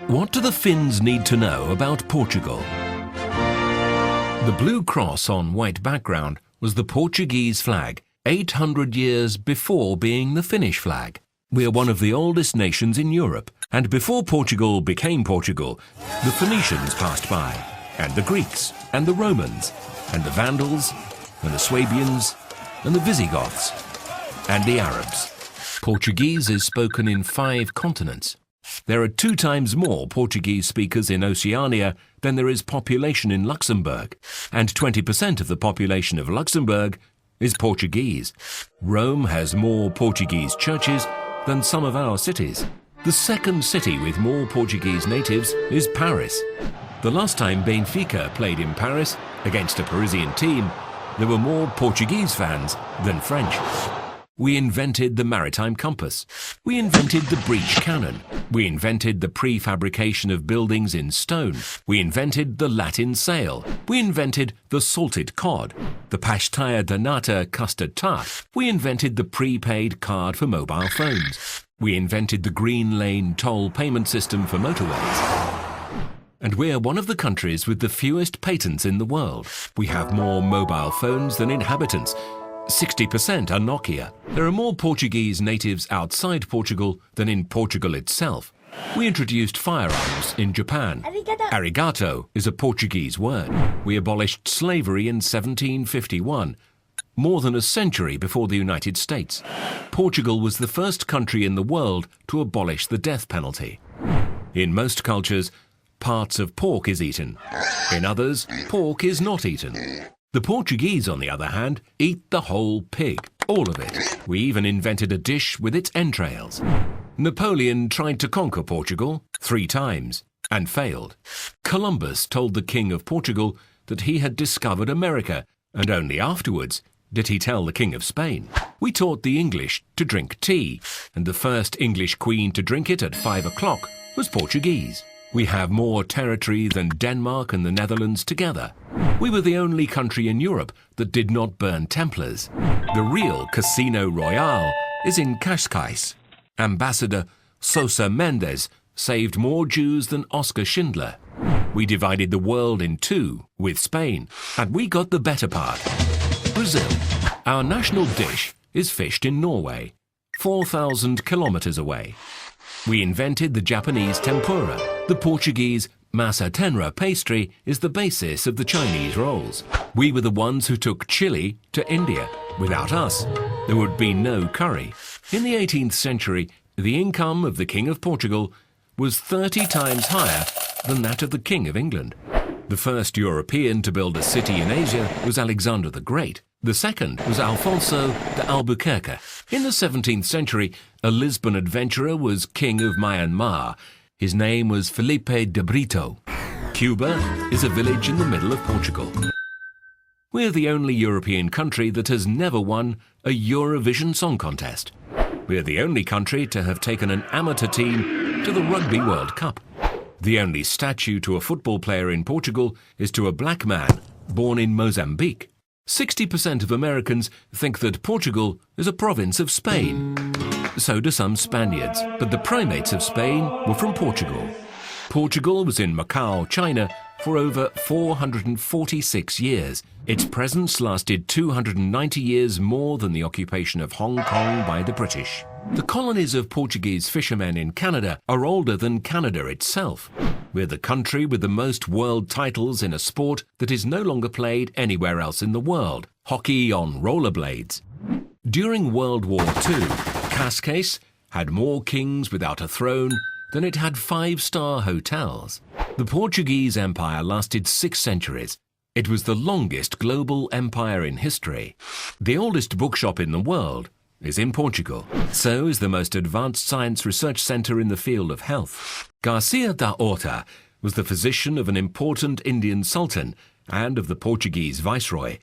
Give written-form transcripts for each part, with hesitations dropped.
What do the Finns need to know about Portugal? The blue cross on white background was the Portuguese flag, 800 years before being the Finnish flag. We are one of the oldest nations in Europe, and before Portugal became Portugal, the Phoenicians passed by, and the Greeks, and the Romans, and the Vandals, and the Swabians, and the Visigoths, and the Arabs. Portuguese is spoken in 5 continents. There are 2 times more Portuguese speakers in Oceania than there is population in Luxembourg, and 20% of the population of Luxembourg is Portuguese. Rome has more Portuguese churches than some of our cities. The second city with more Portuguese natives is Paris. The last time Benfica played in Paris against a Parisian team, there were more Portuguese fans than French. We invented the maritime compass. We invented the breech cannon. We invented the prefabrication of buildings in stone. We invented the Latin sail. We invented the salted cod, the pastilla de nata custard tart. We invented the prepaid card for mobile phones. We invented the green lane toll payment system for motorways. And we're one of the countries with the fewest patents in the world. We have more mobile phones than inhabitants. 60% are Nokia. There are more Portuguese natives outside Portugal than in Portugal itself. We introduced firearms in Japan. Arigato is a Portuguese word. We abolished slavery in 1751, more than a century before the United States. Portugal was the first country in the world to abolish the death penalty. In most cultures, parts of pork is eaten. In others, pork is not eaten. The Portuguese, on the other hand, eat the whole pig, all of it. We even invented a dish with its entrails. Napoleon tried to conquer Portugal 3 times and failed. Columbus told the King of Portugal that he had discovered America, and only afterwards did he tell the King of Spain. We taught the English to drink tea, and the first English queen to drink it at 5 o'clock was Portuguese. We have more territory than Denmark and the Netherlands together. We were the only country in Europe that did not burn Templars. The real Casino Royale is in Cascais. Ambassador Sosa Mendes saved more Jews than Oskar Schindler. We divided the world in 2 with Spain, and we got the better part. Brazil. Our national dish is fished in Norway, 4,000 kilometers away. We invented the Japanese tempura. The Portuguese massa tenra pastry is the basis of the Chinese rolls. We were the ones who took chili to India. Without us, there would be no curry. In the 18th century, the income of the King of Portugal was 30 times higher than that of the King of England. The first European to build a city in Asia was Alexander the Great. The second was Alfonso de Albuquerque. In the 17th century, a Lisbon adventurer was king of Myanmar. His name was Felipe de Brito. Cuba is a village in the middle of Portugal. We're the only European country that has never won a Eurovision Song Contest. We're the only country to have taken an amateur team to the Rugby World Cup. The only statue to a football player in Portugal is to a black man born in Mozambique. 60% of Americans think that Portugal is a province of Spain. So do some Spaniards, but the primates of Spain were from Portugal. Portugal was in Macau, China, for over 446 years. Its presence lasted 290 years more than the occupation of Hong Kong by the British. The colonies of Portuguese fishermen in Canada are older than Canada itself. We're the country with the most world titles in a sport that is no longer played anywhere else in the world, hockey on rollerblades. During World War II, Cascais had more kings without a throne than it had 5-star hotels. The Portuguese Empire lasted 6 centuries. It was the longest global empire in history. The oldest bookshop in the world is in Portugal. So is the most advanced science research center in the field of health. Garcia da Horta was the physician of an important Indian sultan and of the Portuguese viceroy.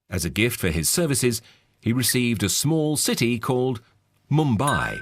As a gift for his services, he received a small city called Mumbai.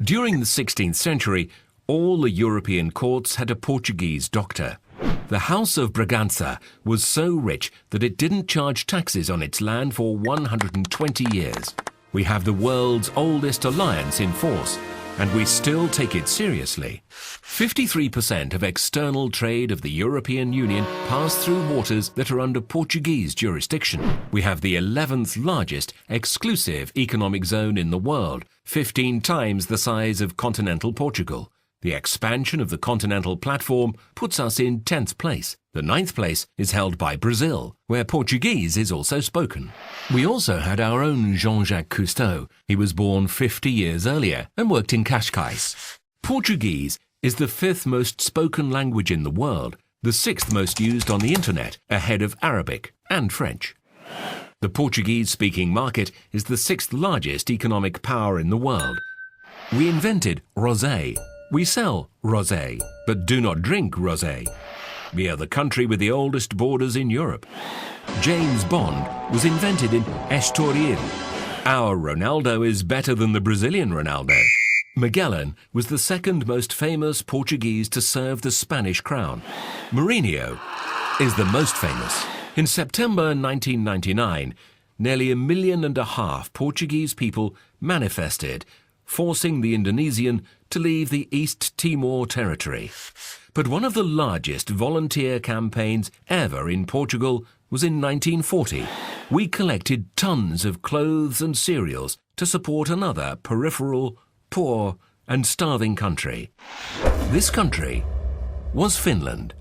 During the 16th century, all the European courts had a Portuguese doctor. The House of Bragança was so rich that it didn't charge taxes on its land for 120 years. We have the world's oldest alliance in force, and we still take it seriously. 53% of external trade of the European Union pass through waters that are under Portuguese jurisdiction. We have the 11th largest exclusive economic zone in the world, 15 times the size of continental Portugal. The expansion of the continental platform puts us in 10th place. The 9th place is held by Brazil, where Portuguese is also spoken. We also had our own Jean-Jacques Cousteau. He was born 50 years earlier and worked in Cascais. Portuguese is the 5th most spoken language in the world, the 6th most used on the internet, ahead of Arabic and French. The Portuguese-speaking market is the 6th largest economic power in the world. We invented rosé. We sell rosé, but do not drink rosé. We are the country with the oldest borders in Europe. James Bond was invented in Estoril. Our Ronaldo is better than the Brazilian Ronaldo. Magellan was the 2nd most famous Portuguese to serve the Spanish crown. Mourinho is the most famous. In September 1999, nearly 1.5 million Portuguese people manifested, forcing the Indonesian to leave the East Timor territory. But one of the largest volunteer campaigns ever in Portugal was in 1940. We collected tons of clothes and cereals to support another peripheral, poor and starving country. This country was Finland.